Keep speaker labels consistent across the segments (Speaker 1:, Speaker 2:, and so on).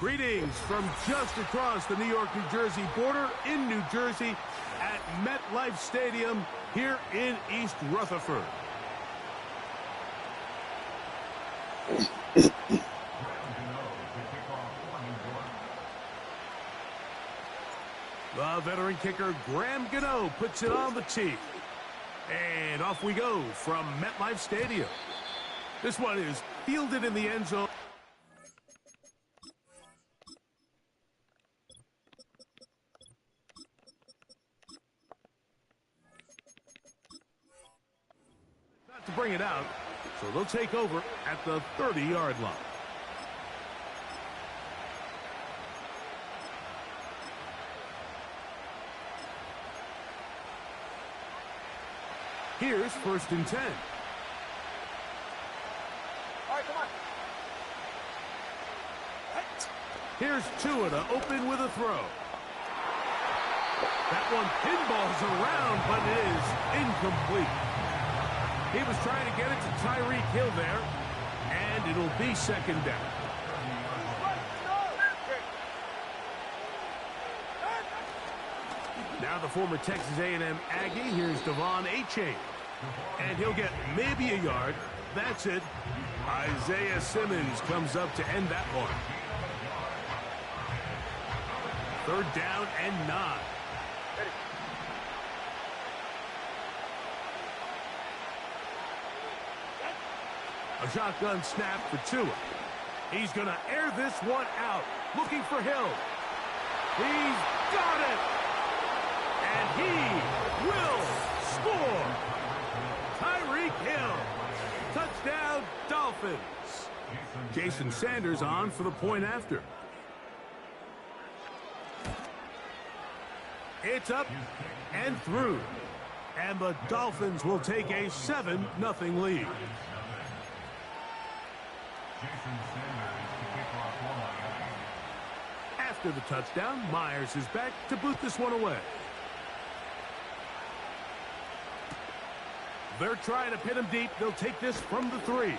Speaker 1: Greetings from just across the New York-New Jersey border in New Jersey at MetLife Stadium here in East Rutherford. The veteran kicker Graham Gano puts it on the tee. And off we go from MetLife Stadium. This one is fielded in the end zone. Not to bring it out, so they'll take over at the 30-yard line. Here's 1st and 10.
Speaker 2: All right, come on.
Speaker 1: Here's Tua to open with a throw. That one pinballs around, but it is incomplete. He was trying to get it to Tyreek Hill there, and it'll be 2nd down. Now the former Texas A&M Aggie, here's Devon Achane. And he'll get maybe a yard. That's it. Isaiah Simmons comes up to end that one. 3rd down and 9. A shotgun snap for Tua. He's going to air this one out. Looking for Hill. He's got it. And he will score. Tyreek Hill. Touchdown, Dolphins. Jason Sanders on for the point after. It's up and through. And the Dolphins will take a 7-0 lead. After the touchdown, Myers is back to boot this one away. They're trying to pin him deep. They'll take this from the 3.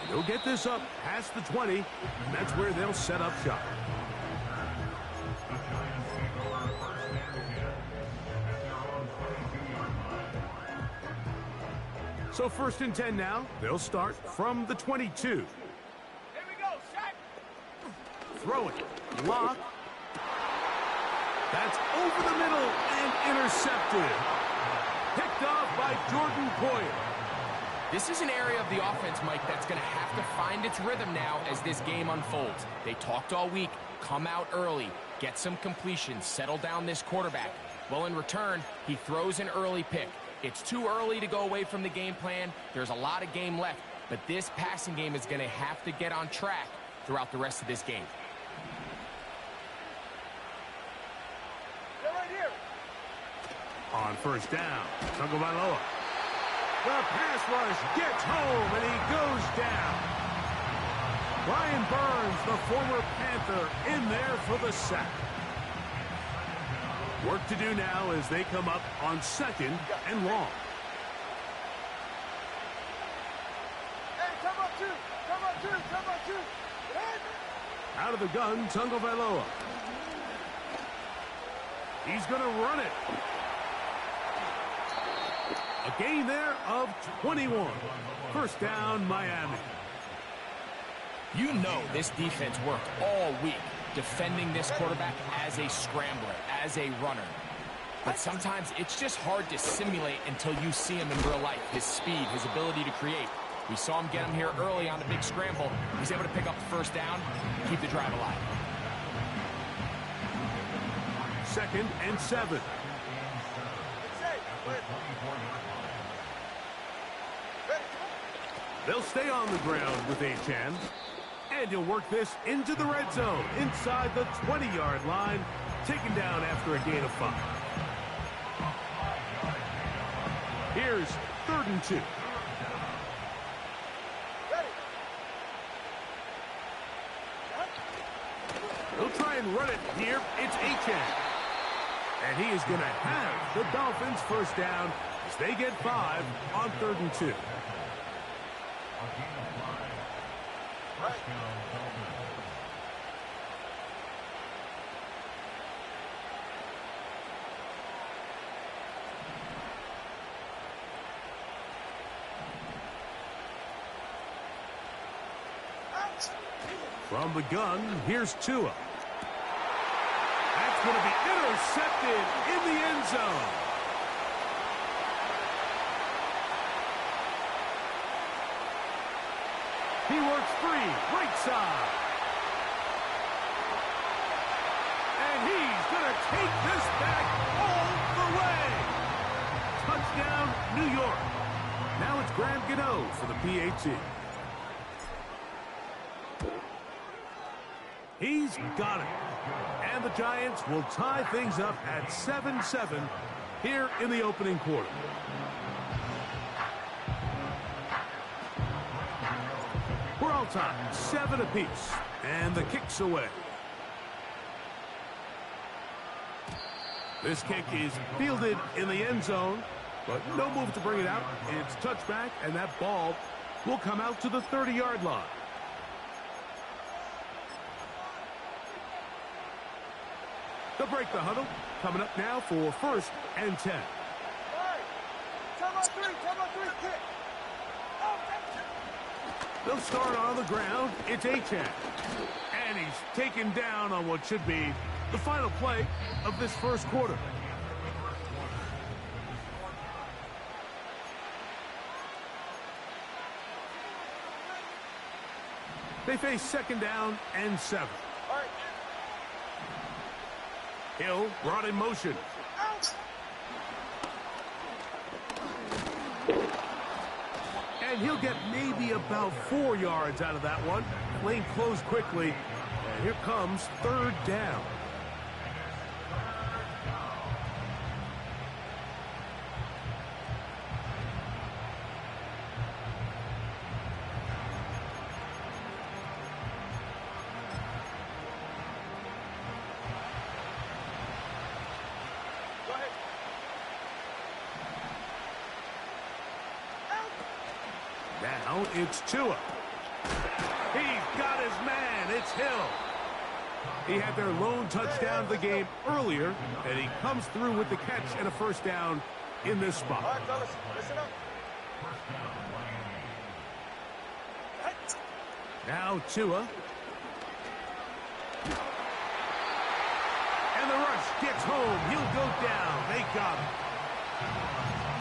Speaker 1: They'll get this up past the 20, and that's where they'll set up shop. So 1st and 10 now. They'll start from the 22.
Speaker 2: Here we go, Shaq.
Speaker 1: Throw it. Lock. That's over the middle and intercepted. Picked off by Jordan Poyer.
Speaker 3: This is an area of the offense, Mike, that's going to have to find its rhythm now as this game unfolds. They talked all week. Come out early. Get some completions. Settle down this quarterback. Well, in return, he throws an early pick. It's too early to go away from the game plan. There's a lot of game left. But this passing game is going to have to get on track throughout the rest of this game.
Speaker 1: On 1st down, Tagovailoa. The pass rush gets home, and he goes down. Brian Burns, the former Panther, in there for the sack. Work to do now as they come up on 2nd and long.
Speaker 2: Hey, come on, 2. Come on, 2. Come on, 2.
Speaker 1: Out of the gun, Tagovailoa. He's going to run it. A gain there of 21. 1st down, Miami.
Speaker 3: You know this defense worked all week defending this quarterback as a scrambler, as a runner. But sometimes it's just hard to simulate until you see him in real life. His speed, his ability to create. We saw him get him here early on the big scramble. He's able to pick up the 1st down, keep the drive alive.
Speaker 1: 2nd and 7. They'll stay on the ground with Achane. And he'll work this into the red zone, inside the 20-yard line, taken down after a gain of 5. Here's 3rd and 2. They'll try and run it here. It's Achane. And he is going to have the Dolphins 1st down as they get 5 on 3rd and 2. From the gun, here's Tua. That's going to be intercepted in the end zone. He works free, right side. And he's going to take this back all the way. Touchdown, New York. Now it's Graham Gano for the PAT. He's got it. And the Giants will tie things up at 7-7 here in the opening quarter. We're all tied, 7 apiece. And the kick's away. This kick is fielded in the end zone, but no move to bring it out. It's touchback, and that ball will come out to the 30-yard line. They'll break the huddle. Coming up now for 1st and 10.
Speaker 2: Come on, kick.
Speaker 1: They'll start on the ground. It's H2H. And he's taken down on what should be the final play of this first quarter. They face 2nd down and 7. Hill brought in motion. And he'll get maybe about 4 yards out of that one. Lane closed quickly. And here comes 3rd down. Now it's Tua. He's got his man. It's Hill. He had their lone touchdown of the game earlier, and he comes through with the catch and a 1st down in this spot.
Speaker 2: All right, fellas, listen up.
Speaker 1: Now Tua. And the rush gets home. He'll go down. They got him.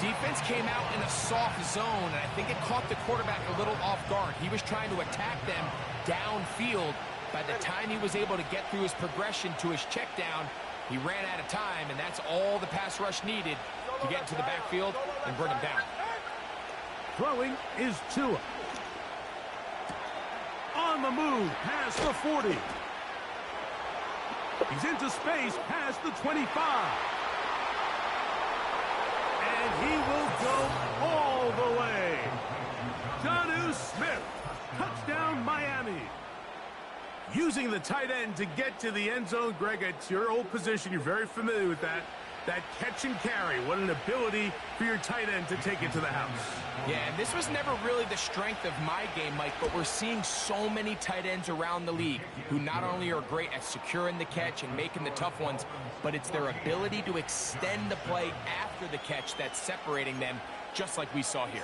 Speaker 3: Defense came out in a soft zone, and I think it caught the quarterback a little off guard. He was trying to attack them downfield. By the time he was able to get through his progression to his check down, he ran out of time, and that's all the pass rush needed to get into the backfield and bring him down.
Speaker 1: Throwing is Tua. On the move, past the 40. He's into space, past the 25. And he will go all the way. Jonnu Smith, touchdown Miami. Using the tight end to get to the end zone, Greg, it's your old position. You're very familiar with that. That catch and carry. What an ability for your tight end to take it to the house.
Speaker 3: Yeah, and this was never really the strength of my game, Mike, but we're seeing so many tight ends around the league who not only are great at securing the catch and making the tough ones, but it's their ability to extend the play after the catch that's separating them, just like we saw here.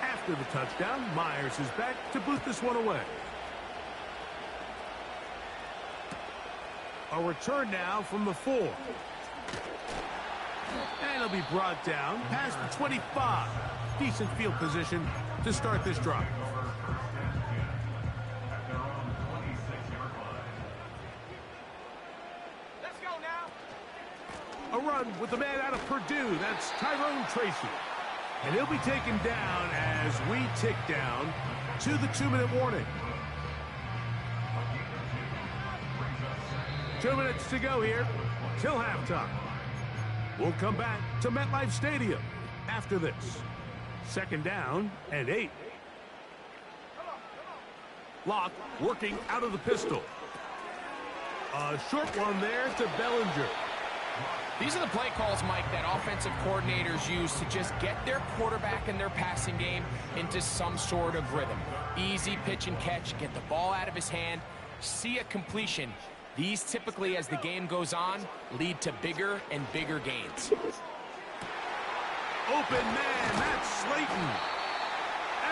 Speaker 1: After the touchdown, Myers is back to boot this one away. A return now from the 4. And he'll be brought down past the 25. Decent field position to start this drive.
Speaker 2: Let's go now.
Speaker 1: A run with the man out of Purdue. That's Tyrone Tracy. And he'll be taken down as we tick down to the 2-minute warning. 2 minutes to go here till halftime. We'll come back to MetLife Stadium after this. 2nd down and 8. Locke working out of the pistol. A short one there to Bellinger.
Speaker 3: These are the play calls, Mike, that offensive coordinators use to just get their quarterback and their passing game into some sort of rhythm. Easy pitch and catch, get the ball out of his hand, see a completion. These typically, as the game goes on, lead to bigger and bigger gains.
Speaker 1: Open man, that's Slayton.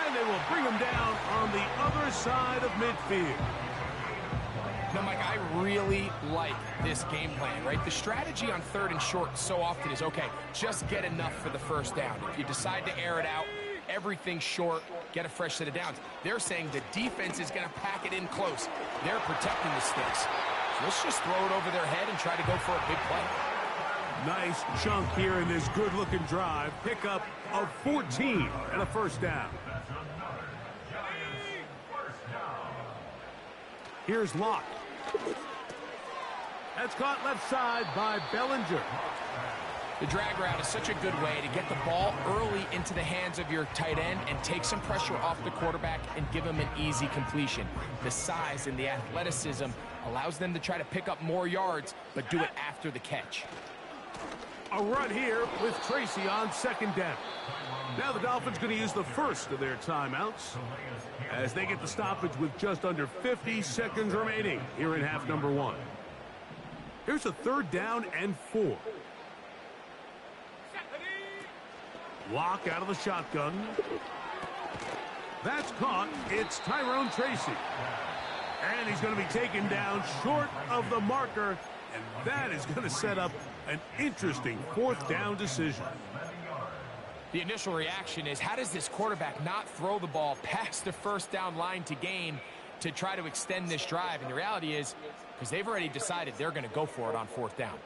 Speaker 1: And they will bring him down on the other side of midfield.
Speaker 3: Now, Mike, I really like this game plan, right? The strategy on 3rd and short so often is, okay, just get enough for the first down. If you decide to air it out, everything short, get a fresh set of downs. They're saying the defense is going to pack it in close. They're protecting the sticks. So let's just throw it over their head and try to go for a big play.
Speaker 1: Nice chunk here in this good-looking drive. Pickup of 14 and a first down. Here's Locke. That's caught left side by Bellinger.
Speaker 3: The drag route is such a good way to get the ball early into the hands of your tight end and take some pressure off the quarterback and give him an easy completion. The size and the athleticism allows them to try to pick up more yards, but do it after the catch.
Speaker 1: A run here with Tracy on 2nd down. Now the Dolphins going to use the first of their timeouts as they get the stoppage with just under 50 seconds remaining here in half number 1. Here's a 3rd down and 4. Lock out of the shotgun. That's caught. It's Tyrone Tracy. And he's going to be taken down short of the marker. And that is going to set up an interesting 4th down decision.
Speaker 3: The initial reaction is, how does this quarterback not throw the ball past the first down line to gain to try to extend this drive? And the reality is, because they've already decided they're going to go for it on 4th down.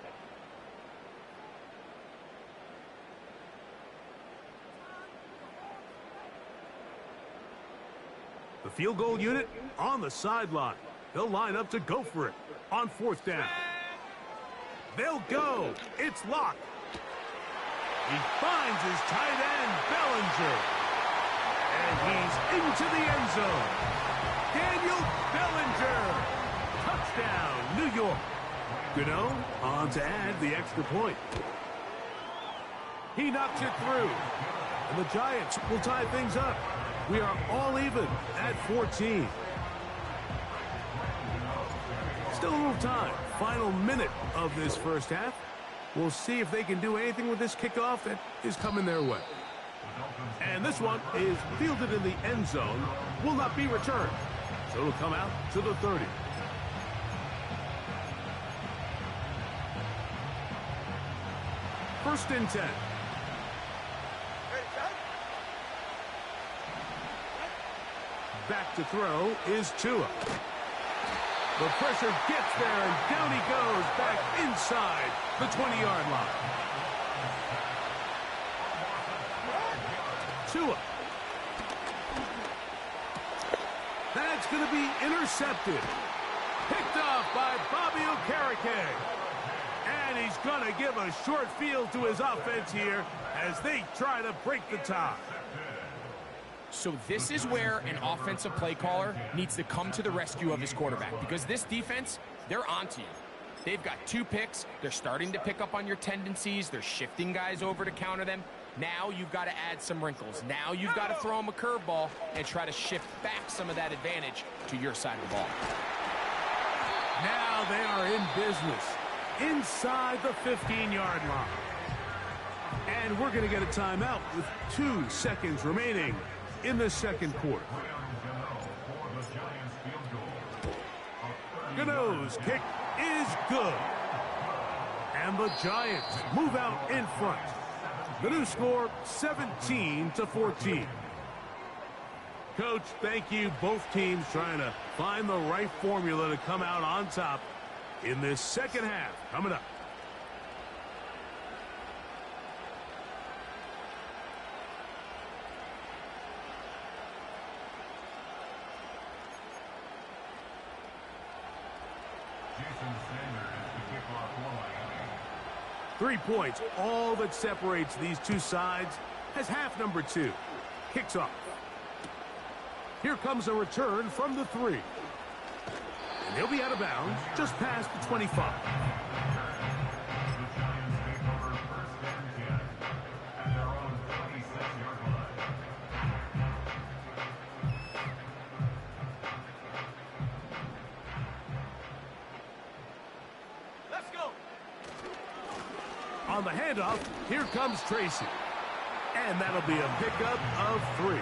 Speaker 1: The field goal unit on the sideline. They'll line up to go for it on 4th down. They'll go. It's Locke. He finds his tight end, Bellinger. And he's into the end zone. Daniel Bellinger. Touchdown, New York. Gano on to add the extra point. He knocks it through. And the Giants will tie things up. We are all even at 14. Still a little time. Final minute of this first half. We'll see if they can do anything with this kickoff that is coming their way. And this one is fielded in the end zone. Will not be returned. So it'll come out to the 30. First and 10. Back to throw is Tua. The pressure gets there, and down he goes back inside the 20-yard line. Tua. That's going to be intercepted. Picked off by Bobby Okereke. And he's going to give a short field to his offense here as they try to break the tie.
Speaker 3: So this is where an offensive play caller needs to come to the rescue of his quarterback, because this defense, they're onto you. They've got 2 picks. They're starting to pick up on your tendencies. They're shifting guys over to counter them. Now you've got to add some wrinkles. Now you've got to throw them a curveball and try to shift back some of that advantage to your side of the ball.
Speaker 1: Now they are in business inside the 15-yard line. And we're going to get a timeout with 2 seconds remaining in the second quarter. Gano's kick is good. And the Giants move out in front. The new score, 17-14. Coach, thank you. Both teams trying to find the right formula to come out on top in this second half. Coming up. Three points, all that separates these two sides, as half number 2 kicks off. Here comes a return from the 3. And he'll be out of bounds just past the 25. On the handoff, here comes Tracy. And that'll be a pickup of 3.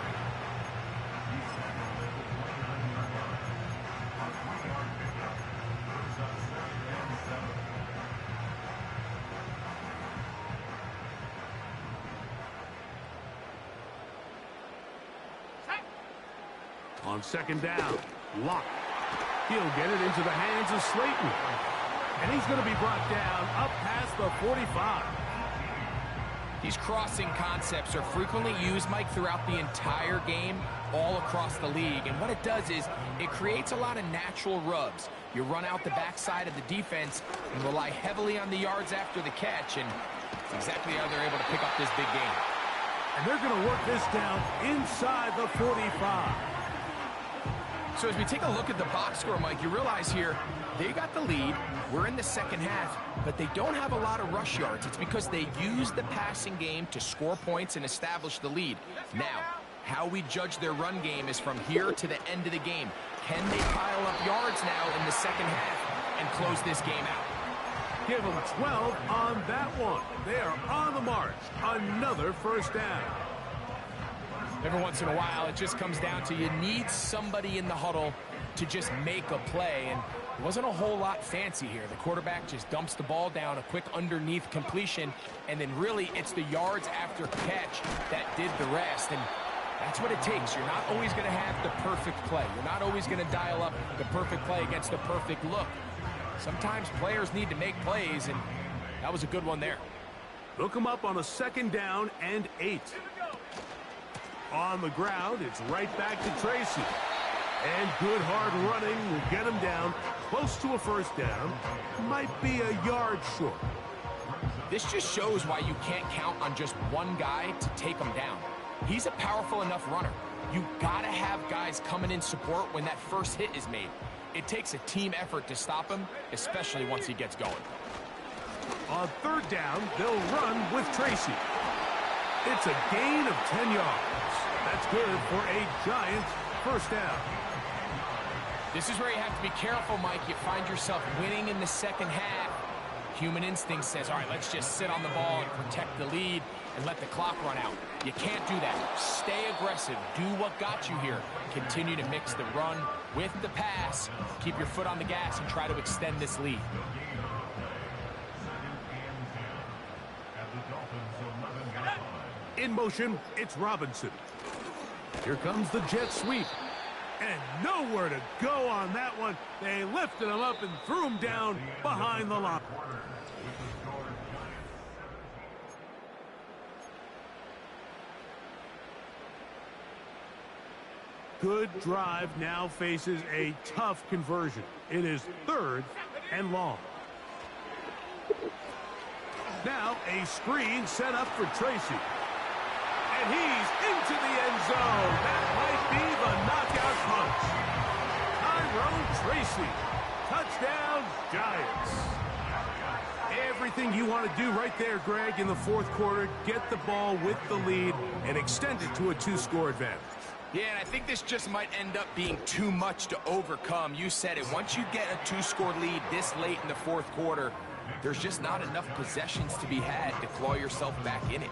Speaker 1: On second down, Locke. He'll get it into the hands of Slayton. And he's going to be brought down up past the 45.
Speaker 3: These crossing concepts are frequently used, Mike, throughout the entire game, all across the league. And what it does is it creates a lot of natural rubs. You run out the backside of the defense and rely heavily on the yards after the catch, and it's exactly how they're able to pick up this big game.
Speaker 1: And they're going to work this down inside the 45.
Speaker 3: So as we take a look at the box score, Mike, you realize here they got the lead. We're in the second half, but they don't have a lot of rush yards. It's because they use the passing game to score points and establish the lead. Now, how we judge their run game is from here to the end of the game. Can they pile up yards now in the second half and close this game out?
Speaker 1: Give them 12 on that one. They are on the march. Another first down.
Speaker 3: Every once in a while, it just comes down to you need somebody in the huddle to just make a play, and it wasn't a whole lot fancy here. The quarterback just dumps the ball down, a quick underneath completion, and then really it's the yards after catch that did the rest, and that's what it takes. You're not always going to have the perfect play. You're not always going to dial up the perfect play against the perfect look. Sometimes players need to make plays, and that was a good one there.
Speaker 1: Look him up on a second down and 8. On the ground, it's right back to Tracy. And good hard running will get him down close to a first down. Might be a yard short.
Speaker 3: This just shows why you can't count on just one guy to take him down. He's a powerful enough runner. You gotta have guys coming in support when that first hit is made. It takes a team effort to stop him, especially once he gets going.
Speaker 1: On third down, they'll run with Tracy. It's a gain of 10 yards. That's good for a Giants first down.
Speaker 3: This is where you have to be careful, Mike. You find yourself winning in the second half. Human instinct says, all right, let's just sit on the ball and protect the lead and let the clock run out. You can't do that. Stay aggressive. Do what got you here. Continue to mix the run with the pass. Keep your foot on the gas and try to extend this lead.
Speaker 1: In motion, it's Robinson. Here comes the jet sweep. And nowhere to go on that one. They lifted him up and threw him down behind the line. Good drive now faces a tough conversion. It is third and long. Now a screen set up for Tracy. And he's into the end zone. That might be the knockout punch. Tyrone Tracy. Touchdown, Giants. Everything you want to do right there, Greg, in the fourth quarter. Get the ball with the lead and extend it to a 2-score advantage.
Speaker 3: Yeah, and I think this just might end up being too much to overcome. You said it. Once you get a 2-score lead this late in the fourth quarter, there's just not enough possessions to be had to claw yourself back in it.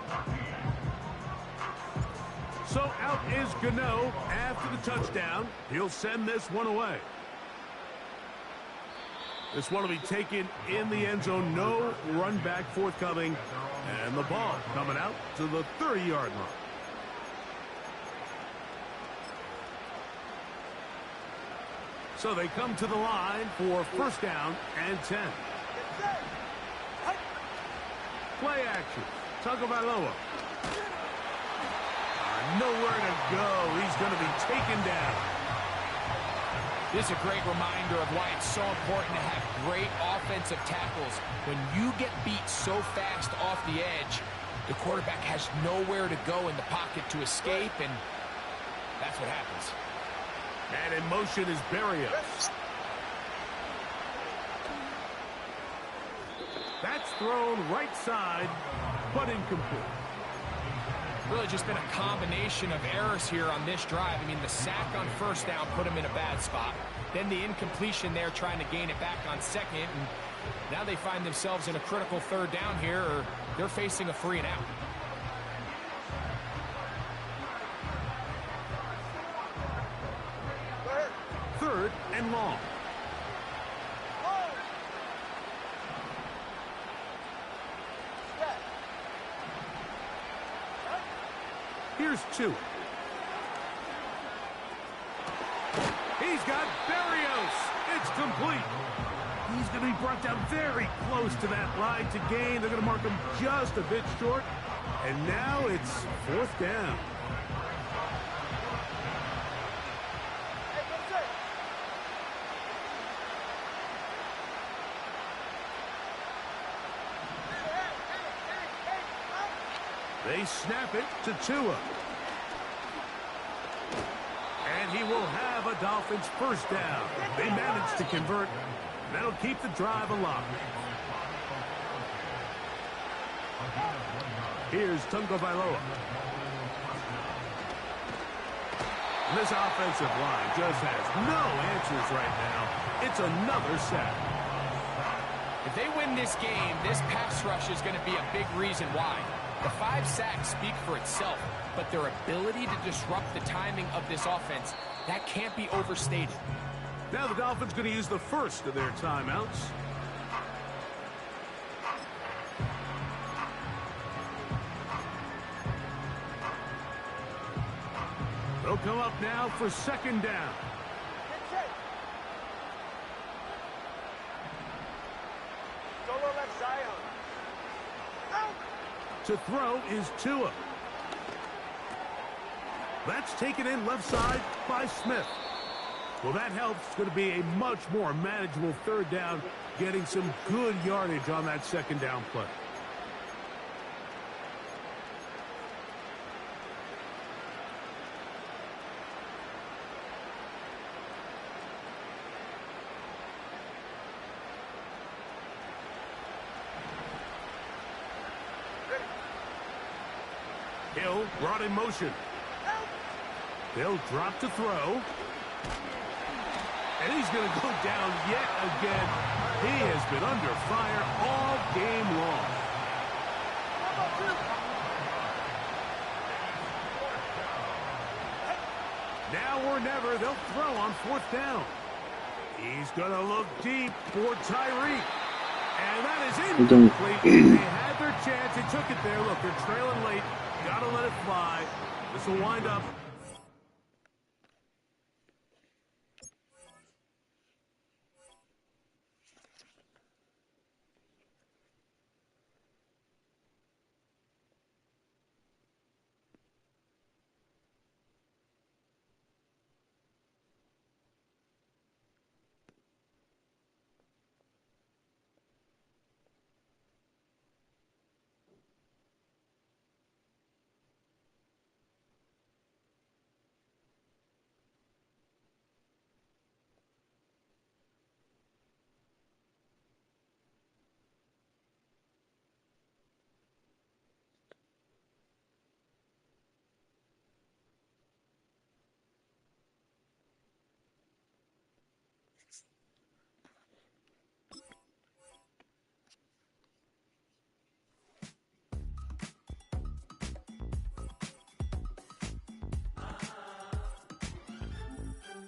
Speaker 1: So out is Gano after the touchdown. He'll send this one away. This one will be taken in the end zone. No run back forthcoming. And the ball coming out to the 30-yard line. So they come to the line for first down and 10. Play action. Tagovailoa. Nowhere to go. He's going to be taken down.
Speaker 3: This is a great reminder of why it's so important to have great offensive tackles. When you get beat so fast off the edge, the quarterback has nowhere to go in the pocket to escape, and that's what happens.
Speaker 1: And in motion is Berrios. That's thrown right side, but incomplete.
Speaker 3: Really just been a combination of errors here on this drive. I mean, the sack on first down put him in a bad spot. Then the incompletion there trying to gain it back on second. And now they find themselves in a critical third down here, or they're facing a free and out.
Speaker 1: Third and long. Here's 2. He's got Barrios. It's complete. He's going to be brought down very close to that line to gain. They're going to mark him just a bit short. And now it's 4th down. They snap it to Tua. And he will have a Dolphins first down. They managed to convert. That'll keep the drive alive. Here's Tagovailoa. This offensive line just has no answers right now. It's another sack.
Speaker 3: If they win this game, this pass rush is going to be a big reason why. The 5 sacks speak for itself, but their ability to disrupt the timing of this offense, that can't be overstated.
Speaker 1: Now the Dolphins going to use the first of their timeouts. They'll come up now for 2nd down.
Speaker 2: Solo left Zion. Out.
Speaker 1: To throw is Tua. That's taken in left side by Smith. Well, that helps. It's going to be a much more manageable 3rd down, getting some good yardage on that 2nd down play. Hill brought in motion. They'll drop to throw. And he's going to go down yet again. He has been under fire all game long. Now or never, they'll throw on 4th down. He's going to look deep for Tyreek. And that is incomplete. They had their chance. They took it there. Look, they're trailing late. Got to let it fly. This will wind up